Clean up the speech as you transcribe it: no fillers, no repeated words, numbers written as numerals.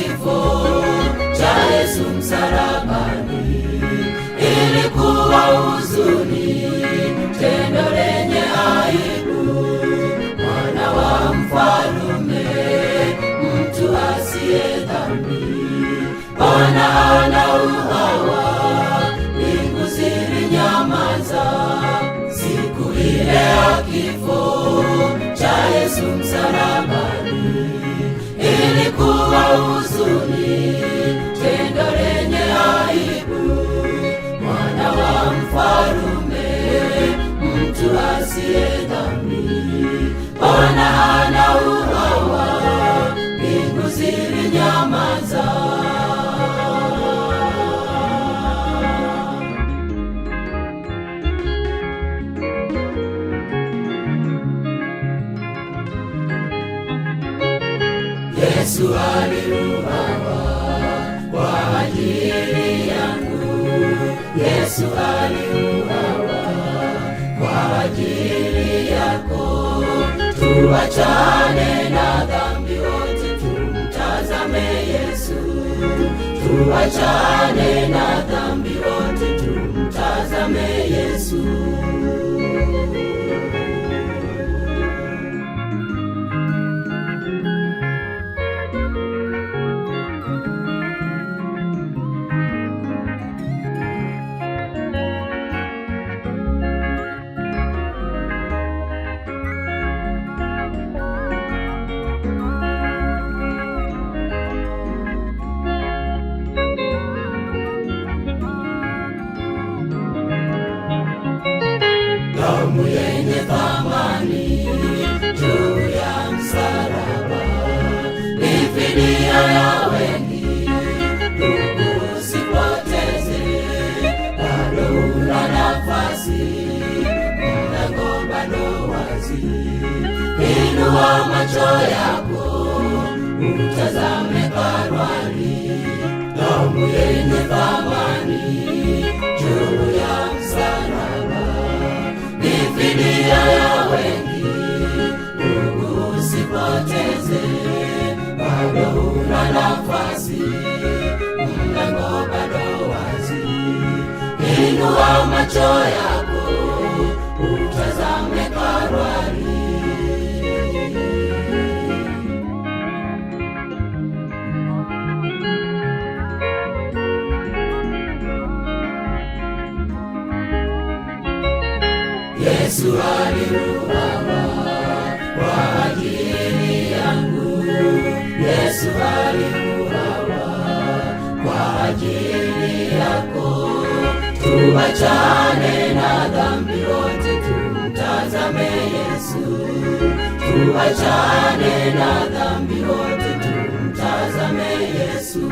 kifo cha Yesu msalabani. Ilikuwa huzuni, tendo lenye aibu, mwana wa mfalme, mtu asiye dhambi. Bwana anauawa, mbingu zilinyamaza. Siku ile ya kifo cha Yesu msalabani, ilikuwa huzuni, tendo lenye aibu, mwana wa mfalme, mtu asiye dhambi. Bwana anauawa, mbingu zilinyamaza. Yesu aliuawa kwa ajili yangu. Yesu aliuawa kwa ajili yako. Tuachane na dhambi wote, tumtazame Yesu. Tuachane na dhambi wote, tumtazame Yesu. Damu yenye thamani juu ya msalaba, ni fidia ya wengi. Ndugu, usipoteze, bado una nafasi, mlango bado wazi. Inua macho yako, utazame Kalvari. Damu yenye thamani juu ya msalaba, ni fidia ya wengi. Ndugu, usipoteze, bado una nafasi, mlango bado wazi. Inua macho yako, utazame Kalvari. Yesu aliuawa kwa ajili yangu. Yesu aliuawa kwa ajili yako. Tuachane na dhambi wote, tumtazame Yesu. Tuachane na dhambi wote, tumtazame Yesu.